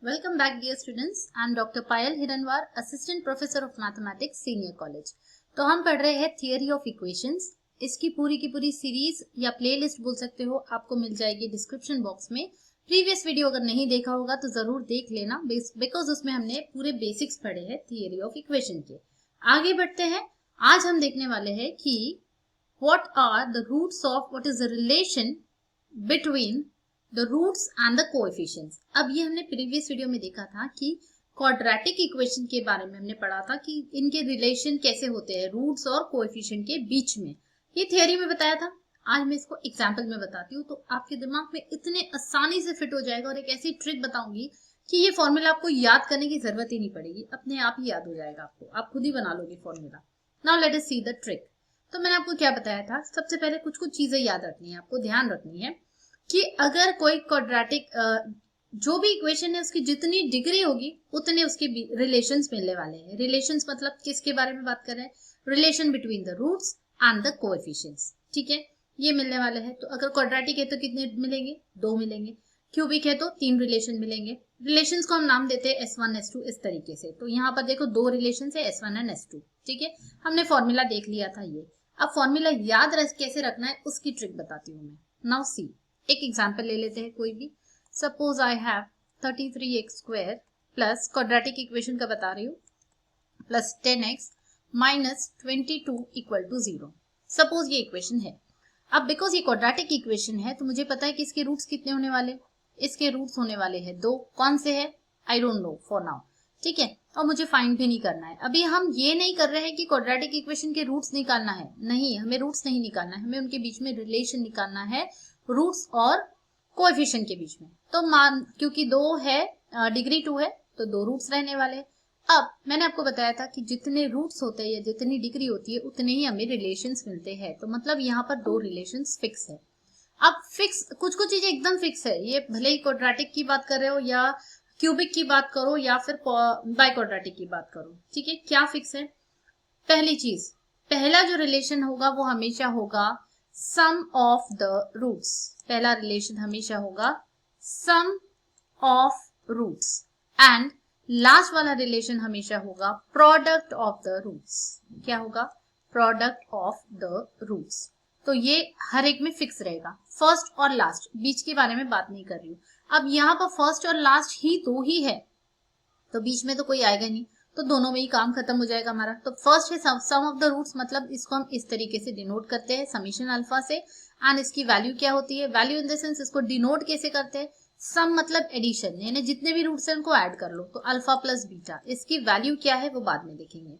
Welcome back dear students. I am Dr. Payal Hiranwar, Assistant Professor of Mathematics, Senior College. तो हम पढ़ रहे हैं थियरी ऑफ इक्वेशंस। इसकी पूरी की पूरी सीरीज या प्लेलिस्ट बोल सकते हो, आपको मिल जाएगी डिस्क्रिप्शन बॉक्स में। प्रीवियस वीडियो अगर नहीं देखा होगा तो जरूर देख लेना, बिकॉज उसमें हमने पूरे बेसिक्स पढ़े हैं थियरी ऑफ इक्वेशन के। आगे बढ़ते हैं। आज हम देखने वाले हैं कि what are the roots of what is the relation between the roots and the coefficients। अब ये हमने प्रीवियस वीडियो में देखा था कि क्वाड्रेटिक इक्वेशन के बारे में हमने पढ़ा था कि इनके रिलेशन कैसे होते हैं रूट्स और कोएफिशिएंट के बीच में। ये थियरी में बताया था। आज मैं इसको एग्जांपल में बताती हूँ तो आपके दिमाग में इतने आसानी से फिट हो जाएगा, और एक ऐसी ट्रिक बताऊंगी कि ये फॉर्मूला आपको याद करने की जरूरत ही नहीं पड़ेगी, अपने आप ही याद हो जाएगा आपको, आप खुद ही बना लोगे formula. Now let us see the trick. तो मैंने आपको क्या बताया था, सबसे पहले कुछ कुछ चीजें याद रखनी है, आपको ध्यान रखनी है कि अगर कोई क्वाड्रेटिक जो भी इक्वेशन है उसकी जितनी डिग्री होगी उतने उसके रिलेशंस मिलने वाले हैं। रिलेशंस मतलब किसके बारे में बात कर रहे हैं, relation between the roots and the coefficients. ठीक है, ये मिलने वाले हैं। तो अगर क्वाड्रेटिक है तो कितने मिलेंगे, 2 मिलेंगे। क्यूबिक है तो 3 रिलेशन मिलेंगे। रिलेशंस को हम नाम देते हैं S1 S2 इस तरीके से। तो यहाँ पर देखो 2 रिलेशन है S1 एंड S2। ठीक है, हमने फॉर्मूला देख लिया था ये। अब फॉर्मूला याद कैसे रखना है उसकी ट्रिक बताती हूँ मैं। नाउ सी, एक एग्जाम्पल ले लेते हैं कोई भी। Suppose I have 33x square plus quadratic equation का बता रही हूँ plus 10x minus 22 equal to 0। Suppose ये इक्वेशन है। अब बिकॉज ये क्वाड्रेटिक इक्वेशन है तो मुझे पता है कि इसके रूट्स कितने होने वाले, इसके रूट्स होने वाले हैं 2। कौन से है I don't know for now. ठीक है, और मुझे फाइंड भी नहीं करना है। अभी हम ये नहीं कर रहे हैं कि क्वाड्रेटिक इक्वेशन के रूट्स निकालना है, नहीं, हमें रूट्स नहीं निकालना है, हमें उनके बीच में रिलेशन निकालना है, रूट्स और कोएफिशिएंट के बीच में। तो मान क्योंकि 2 है, डिग्री 2 है तो 2 रूट्स रहने वाले। अब मैंने आपको बताया था कि जितने रूट्स होते हैं या जितनी डिग्री होती है उतने ही हमें रिलेशंस मिलते हैं। तो मतलब यहाँ पर 2 रिलेशंस फिक्स है। अब फिक्स कुछ कुछ चीजें एकदम फिक्स है, ये भले ही क्वाड्रेटिक की बात कर रहे हो या क्यूबिक की बात करो या फिर बाई क्वाड्रेटिक की बात करो। ठीक है, क्या फिक्स है? पहली चीज, पहला जो रिलेशन होगा वो हमेशा होगा सम ऑफ द रूट्स। पहला रिलेशन हमेशा होगा sum of roots and last वाला रिलेशन हमेशा होगा प्रोडक्ट ऑफ द रूट्स। क्या होगा? Product of the roots. तो ये हर एक में फिक्स रहेगा। फर्स्ट और लास्ट, बीच के बारे में बात नहीं कर रही हूँ। अब यहाँ पर फर्स्ट और लास्ट ही 2 ही है तो बीच में तो कोई आएगा नहीं, तो दोनों में ही काम खत्म हो जाएगा हमारा। तो फर्स्ट है सम ऑफ द रूट्स, मतलब इसको हम इस तरीके से डिनोट करते हैं समीशन अल्फा से। एंड इसकी वैल्यू क्या होती है, वैल्यू इन द सेंस इसको डिनोट कैसे करते हैं, सम मतलब एडिशन, यानी जितने भी रूट्स हैं उनको ऐड कर लो। तो अल्फा प्लस बीटा, इसकी वैल्यू क्या है वो बाद में देखेंगे।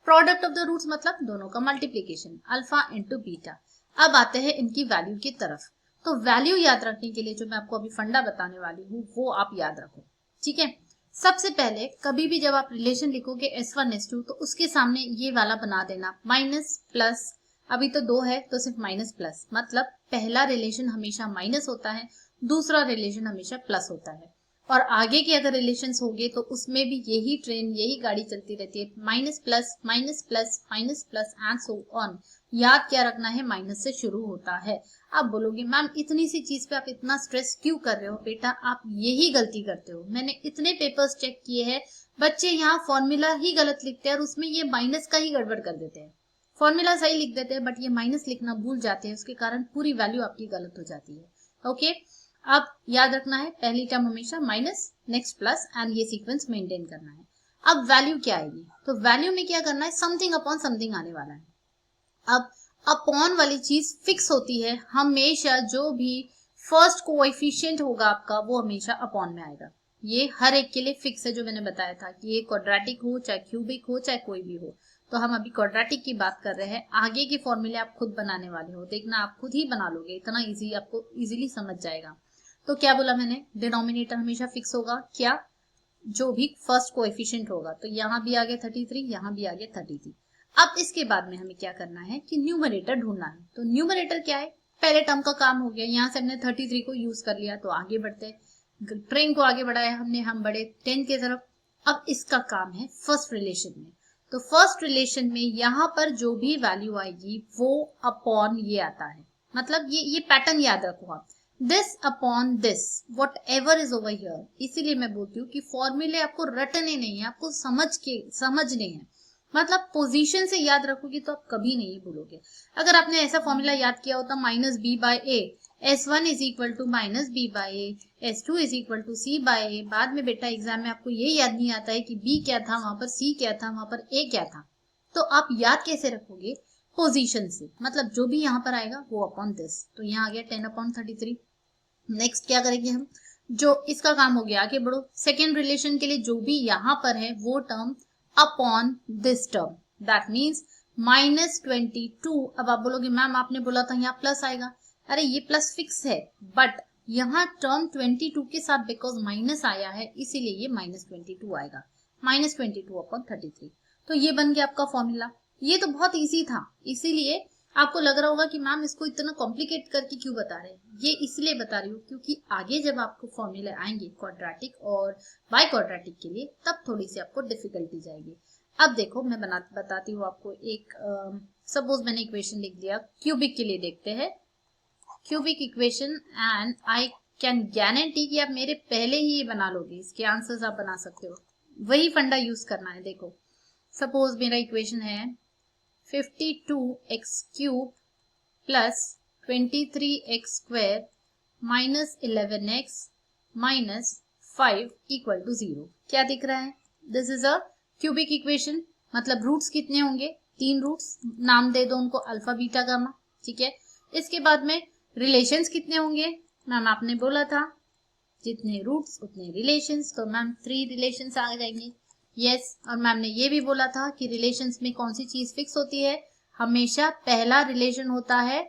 प्रोडक्ट ऑफ द रूट्स मतलब दोनों का मल्टीप्लीकेशन, अल्फा इंटू बीटा। अब आते हैं इनकी वैल्यू की तरफ। तो वैल्यू याद रखने के लिए जो मैं आपको अभी फंडा बताने वाली हूँ वो आप याद रखो। ठीक है, सबसे पहले कभी भी जब आप रिलेशन लिखोगे S1 S2 तो उसके सामने ये वाला बना देना माइनस प्लस। अभी तो 2 है तो सिर्फ माइनस प्लस, मतलब पहला रिलेशन हमेशा माइनस होता है, दूसरा रिलेशन हमेशा प्लस होता है। और आगे के अगर रिलेशंस होंगे तो उसमें भी यही ट्रेन, यही गाड़ी चलती रहती है, minus plus minus plus minus plus and so on. याद क्या रखना है, माइनस से शुरू होता है। आप बोलोगे मैम इतनी सी चीज पे आप इतना स्ट्रेस क्यों कर रहे हो? बेटा आप यही गलती करते हो। मैंने इतने पेपर्स चेक किए हैं, बच्चे यहाँ फॉर्मूला ही गलत लिखते हैं और उसमें ये माइनस का ही गड़बड़ कर देते हैं। फॉर्मूला सही लिख देते हैं बट ये माइनस लिखना भूल जाते हैं, उसके कारण पूरी वैल्यू आपकी गलत हो जाती है। ओके, अब याद रखना है पहली टर्म हमेशा माइनस, नेक्स्ट प्लस एंड ये सीक्वेंस मेंटेन करना है। अब वैल्यू क्या आएगी, तो वैल्यू में क्या करना है, समथिंग अपॉन समथिंग आने वाला है। अब अपॉन वाली चीज फिक्स होती है हमेशा, जो भी फर्स्ट कोएफिशिएंट होगा आपका वो हमेशा अपॉन में आएगा। ये हर एक के लिए फिक्स है, जो मैंने बताया था कि ये क्वाड्रेटिक हो चाहे क्यूबिक हो चाहे कोई भी हो। तो हम अभी क्वाड्रेटिक की बात कर रहे हैं, आगे के फॉर्मूले आप खुद बनाने वाले हो, देखना आप खुद ही बना लोगे, इतना इजी, आपको इजीली समझ जाएगा। तो क्या बोला मैंने, डिनोमिनेटर हमेशा फिक्स होगा, क्या, जो भी फर्स्ट कोएफिशिएंट होगा। तो यहाँ भी आ गया 33, यहाँ भी आ गया 33। अब इसके बाद में हमें क्या करना है कि न्यूमरेटर ढूंढना है। तो न्यूमरेटर क्या है, पहले टर्म का काम हो गया, यहाँ से हमने 33 को यूज कर लिया। तो आगे बढ़ते, ट्रेन को आगे बढ़ाया हमने, हम बढ़े 10 की तरफ। अब इसका काम है फर्स्ट रिलेशन में। तो फर्स्ट रिलेशन में यहाँ पर जो भी वैल्यू आएगी वो अपॉन ये आता है, मतलब ये पैटर्न याद रखो आप। This upon this what ever is over here. इसीलिए मैं बोलती हूँ कि फॉर्मूले आपको रटने नहीं है, आपको समझने हैं। मतलब पोजीशन से याद रखोगे तो आप कभी नहीं भूलोगे। अगर आपने ऐसा फॉर्मूला याद किया होता minus B by A, S1 is equal to minus B by A, S2 is equal to C by A, बाद में बेटा एग्जाम में आपको ये याद नहीं आता है कि B क्या था, वहां पर C क्या था, वहां पर A क्या था, तो आप याद कैसे रखोगे? पोजीशन से। मतलब जो भी यहाँ पर आएगा वो अपॉन दिस, तो यहाँ आ गया 10/33। नेक्स्ट क्या करेंगे हम, जो इसका काम हो गया, आगे बढ़ो। सेकेंड रिलेशन के लिए जो भी यहाँ पर है वो term upon this term, that means -22। अब आप बोलोगे मैम आपने बोला था यहाँ प्लस आएगा, अरे ये प्लस फिक्स है, बट यहाँ टर्म 22 के साथ बिकॉज माइनस आया है इसीलिए ये -22 आएगा, -22/33। तो ये बन गया आपका फॉर्मूला। ये तो बहुत इजी था, इसीलिए आपको लग रहा होगा कि मैम इसको इतना कॉम्प्लिकेट करके क्यों बता रहे हैं। ये इसलिए बता रही हूँ क्योंकि आगे जब आपको फॉर्मूले आएंगे क्वाड्रेटिक और बाय क्वाड्रेटिक के लिए, तब थोड़ी सी आपको डिफिकल्टी जाएगी। अब देखो मैं बताती हूँ आपको एक सपोज मैंने इक्वेशन लिख दिया क्यूबिक के लिए, देखते हैं cubic equation, and I can guarantee कि आप मेरे पहले ही ये बना लोगे, इसके आंसर्स आप बना सकते हो। वही फंडा यूज करना है। देखो सपोज मेरा इक्वेशन है 52x cube plus 23x square minus 11x minus 5 equal to 0। क्या दिख रहा है? This is a cubic equation. मतलब रूट्स कितने होंगे? 3 रूट्स, नाम दे दो उनको अल्फा बीटा गामा, ठीक है। इसके बाद में रिलेशंस कितने होंगे? मैम आपने बोला था जितने रूट्स उतने रिलेशंस, तो मैम 3 रिलेशंस आ जाएंगे। यस, और मैम ने ये भी बोला था कि रिलेशंस में कौन सी चीज फिक्स होती है? हमेशा पहला रिलेशन होता है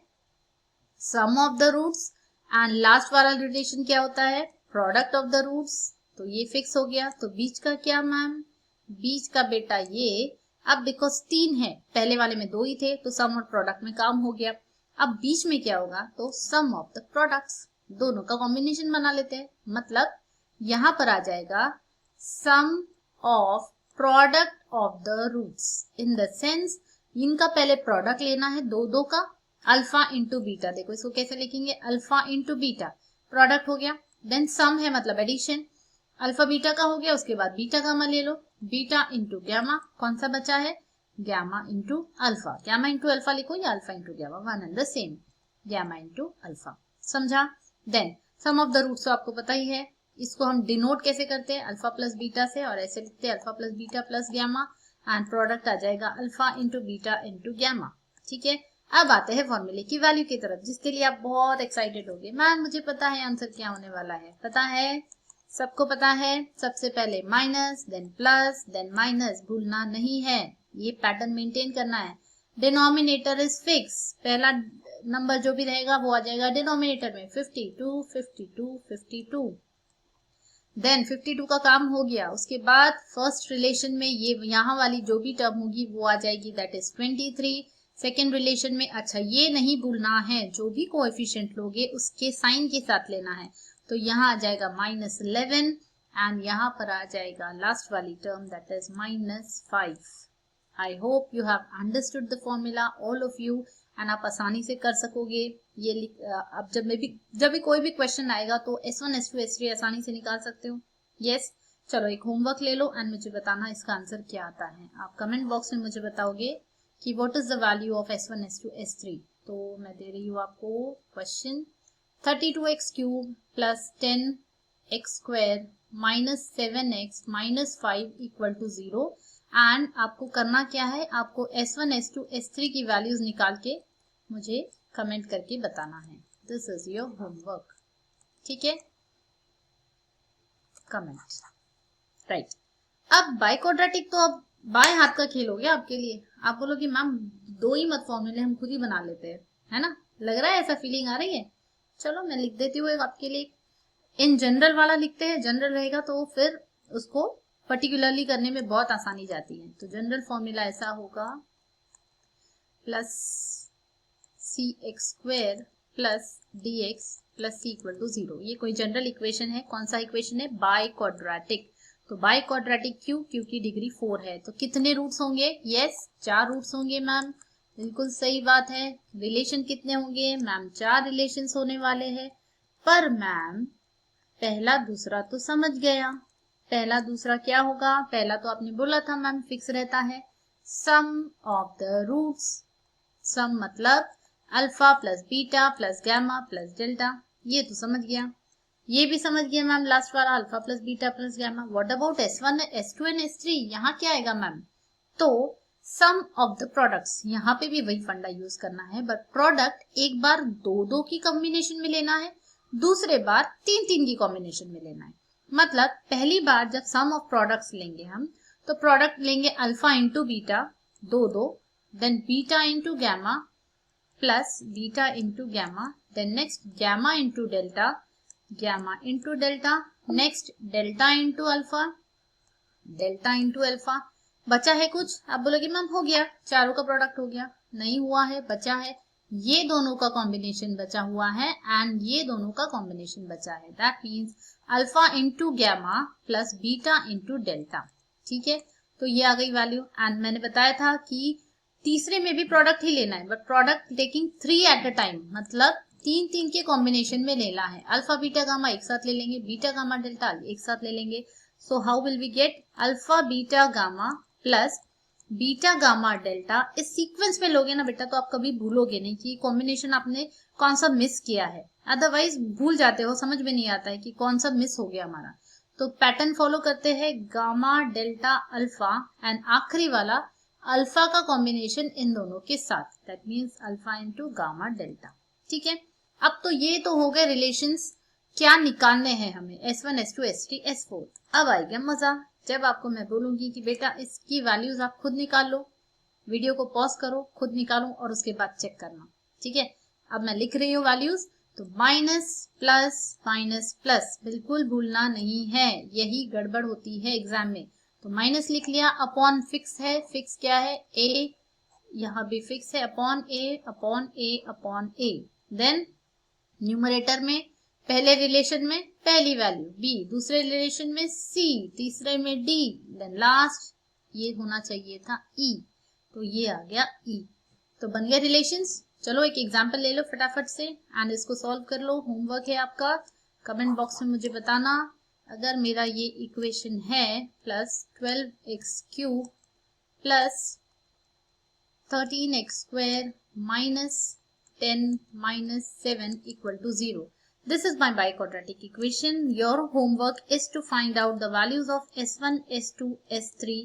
sum of the roots, and last वाला रिलेशन क्या होता है? Product of the roots. तो ये फिक्स हो गया। तो बीच का क्या मैम? बीच का बेटा ये, अब बिकॉज 3 है, पहले वाले में 2 ही थे, तो सम और प्रोडक्ट में काम हो गया। अब बीच में क्या होगा? तो सम ऑफ द प्रोडक्ट्स, दोनों का कॉम्बिनेशन बना लेते हैं। मतलब यहां पर आ जाएगा sum of product of the roots, in the sense इनका पहले प्रोडक्ट लेना है दो का, अल्फा इंटू बीटा। देखो इसको कैसे लिखेंगे? अल्फा इंटू बीटा, प्रोडक्ट हो गया, देन सम है मतलब एडिशन, अल्फा बीटा का हो गया, उसके बाद बीटा गामा ले लो, बीटा इंटू गैमा, कौन सा बचा है? Gamma into alpha. Gamma into alpha लिखो या alpha into gamma, one and the same, gamma into alpha. समझा? Then sum of the roots तो आपको पता ही है, इसको हम डिनोट कैसे करते हैं? अल्फा प्लस बीटा से, और ऐसे लिखते हैं alpha plus beta plus gamma, and product आ जाएगा alpha into beta into gamma. ठीक है, अब आते हैं फॉर्मूले की वैल्यू की तरफ, जिसके लिए आप बहुत एक्साइटेड होगे। मैम मुझे पता है आंसर क्या होने वाला है, पता है, सबको पता है। सबसे पहले minus, then plus, then minus, भूलना नहीं है, ये पैटर्न मेंटेन करना है। डिनोमिनेटर इज फिक्स, पहला नंबर जो भी रहेगा वो आ जाएगा डिनोमिनेटर में, 52 52 52। देन 52 का काम हो गया। उसके बाद फर्स्ट रिलेशन में ये यहाँ वाली जो भी टर्म होगी वो आ जाएगी, दैट इज 23। सेकेंड रिलेशन में, अच्छा ये नहीं भूलना है, जो भी कोएफिशिएंट लोगे उसके साइन के साथ लेना है, तो यहाँ आ जाएगा -11, एंड यहाँ पर आ जाएगा लास्ट वाली term, that is -5। I hope you have understood the formula all of you, and आप आसानी से कर सकोगे ये। अब जब भी कोई भी क्वेश्चन आएगा तो S1 S2 S3 आसानी से निकाल सकते हो। यस, चलो एक होमवर्क ले लो एंड मुझे बताना इसका आंसर क्या आता है। आप कमेंट बॉक्स में मुझे बताओगे कि what is the value of S1 S2 S3। तो मैं दे रही हूँ आपको question, 32x cube plus 10x square minus 7x minus 5 equal to 0, and आपको करना क्या है? आपको S1 S2 S3 की वैल्यूज निकाल के मुझे कमेंट करके बताना है। दिस इज योर होमवर्क, ठीक है, कमेंट, राइट। अब बाय क्वाड्रेटिक तो अब बाएं हाथ का खेल हो गया आपके लिए। आप बोलोगे मैम 2 ही मत फॉर्मूले, हम खुद ही बना लेते हैं, है ना? लग रहा है ऐसा फीलिंग आ रही है? चलो मैं लिख देती हूँ आपके लिए। इन जनरल वाला लिखते हैं, जनरल रहेगा तो फिर उसको पर्टिकुलरली करने में बहुत आसानी जाती है। तो जनरल फॉर्मूला ऐसा होगा, plus cx square plus dx plus c equal to 0। ये कोई जनरल इक्वेशन है। कौन सा इक्वेशन है? By quadratic. तो बाय क्वाड्रेटिक क्यों? क्योंकि डिग्री 4 है। तो कितने रूट्स होंगे? यस, 4 रूट्स होंगे मैम, बिल्कुल सही बात है। रिलेशन कितने होंगे मैम? 4 रिलेशंस होने वाले हैं। पर मैम पहला दूसरा तो समझ गया, पहला दूसरा क्या होगा, पहला तो आपने बोला था मैम फिक्स रहता है, सम ऑफ द रूट्स, सम मतलब alpha plus beta plus gamma plus delta, ये तो समझ गया। ये भी समझ गया मैम लास्ट वाला alpha plus beta plus gamma. What about S1 S2 and S3, यहाँ क्या आएगा मैम, तो सम ऑफ द प्रोडक्ट्स, यहाँ पे भी वही फंडा यूज करना है, बट प्रोडक्ट एक बार दो दो की कॉम्बिनेशन में लेना है, दूसरे बार तीन तीन की कॉम्बिनेशन में लेना है। मतलब पहली बार जब सम ऑफ प्रोडक्ट्स लेंगे हम, तो प्रोडक्ट लेंगे अल्फा इंटू बीटा दो दो, then beta into gamma plus beta into gamma, then next gamma into delta, gamma into delta, next delta into alpha, delta into alpha. बचा है कुछ, आप बोलोगे मैम हो गया, चारों का प्रोडक्ट हो गया, नहीं हुआ है, बचा है ये दोनों का कॉम्बिनेशन बचा हुआ है एंड ये दोनों का कॉम्बिनेशन बचा है, that means alpha into gamma plus beta into delta. ठीक है, तो ये आ गई वैल्यू। एंड मैंने बताया था कि तीसरे में भी प्रोडक्ट ही लेना है, but product taking 3 at a time, मतलब तीन तीन के कॉम्बिनेशन में लेना है। अल्फा बीटा गामा एक साथ ले लेंगे, बीटा गामा डेल्टा एक साथ ले लेंगे। So how will we get, alpha beta gamma plus beta gamma delta. इस सीक्वेंस में लोगे ना बेटा तो आप कभी भूलोगे नहीं कि कॉम्बिनेशन आपने कौन सा मिस किया है, अदरवाइज भूल जाते हो, समझ में नहीं आता है कि कौन सा मिस हो गया हमारा। तो पैटर्न फॉलो करते हैं, गामा डेल्टा अल्फा एंड आखिरी वाला अल्फा का कॉम्बिनेशन इन दोनों के साथ, that means alpha into gamma delta. ठीक है, अब तो ये तो हो गए रिलेशंस, क्या निकालने हैं हमें, S1 S2 S3 S4। अब आएगा मजा, जब आपको मैं बोलूंगी कि बेटा इसकी वैल्यूज आप खुद निकाल लो, वीडियो को पॉज करो, खुद निकालो और उसके बाद चेक करना। ठीक है, अब मैं लिख रही हूँ वैल्यूज, तो माइनस प्लस बिल्कुल भूलना नहीं है, यही गड़बड़ होती है एग्जाम में। तो माइनस लिख लिया, अपॉन फिक्स है, फिक्स क्या है a, यहाँ भी फिक्स है, अपॉन a, देन न्यूमरेटर में पहले रिलेशन में पहली वैल्यू b, दूसरे रिलेशन में c, तीसरे में d, देन लास्ट ये होना चाहिए था e, तो ये आ गया e। तो बन गया रिलेशंस। चलो एक एग्जांपल ले लो फटाफट से एंड इसको सॉल्व कर लो, होमवर्क है आपका। कमेंट बॉक्स में मुझे बताना, अगर मेरा ये इक्वेशन है plus 12x³ plus 13x² minus 10 minus 7 equal to 0. This is my biquadratic equation. Your homework is to find out the values of S1, S2, S3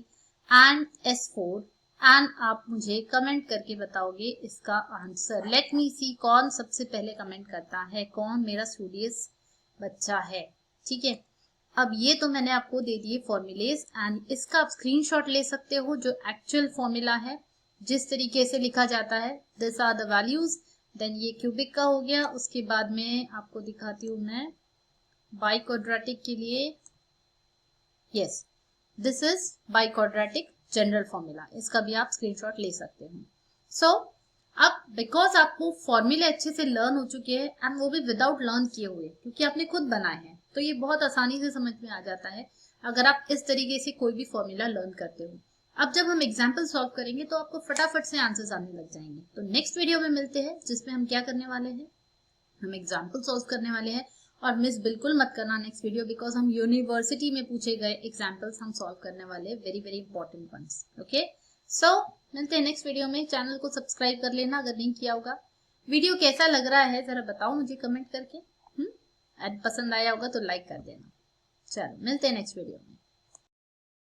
and S4 and आप मुझे comment करके बताओगे इसका आंसर। लेट मी सी कौन सबसे पहले comment करता है, कौन मेरा स्टूडियस बच्चा है। ठीक है, अब ये तो मैंने आपको दे दिए फॉर्मूलेज एंड इसका आप स्क्रीनशॉट ले सकते हो, जो एक्चुअल फॉर्मूला है जिस तरीके से लिखा जाता है, this are the values. Then ये क्यूबिक का हो गया, उसके बाद में आपको दिखाती हूँ मैं बाइक्वाड्रेटिक के लिए, yes this is biquadratic general formula, इसका भी आप स्क्रीनशॉट ले सकते हो। सो अब बिकॉज आपको फॉर्मूले अच्छे से लर्न हो चुके हैं एंड वो भी विदाउट लर्न किए हुए, क्योंकि आपने खुद बनाए हैं, तो ये बहुत आसानी से समझ में आ जाता है अगर आप इस तरीके से कोई भी फॉर्मूला लर्न करते हो। अब जब हम एग्जाम्पल सॉल्व करेंगे तो आपको फटाफट से आंसर्स आने लग जाएंगे। तो नेक्स्ट वीडियो में मिलते हैं जिसमें हम क्या करने वाले हैं, हम एग्जाम्पल सॉल्व करने वाले हैं। और मिस बिल्कुल मत करना नेक्स्ट वीडियो, बिकॉज हम यूनिवर्सिटी में पूछे गए एग्जाम्पल्स हम सॉल्व करने वाले हैं, very very important ones. Okay, so मिलते हैं नेक्स्ट वीडियो में। चैनल को सब्सक्राइब कर लेना अगर नहीं किया होगा। वीडियो कैसा लग रहा है जरा बताओ मुझे कमेंट करके, पसंद आया होगा तो लाइक कर देना। चलो मिलते हैं नेक्स्ट वीडियो में।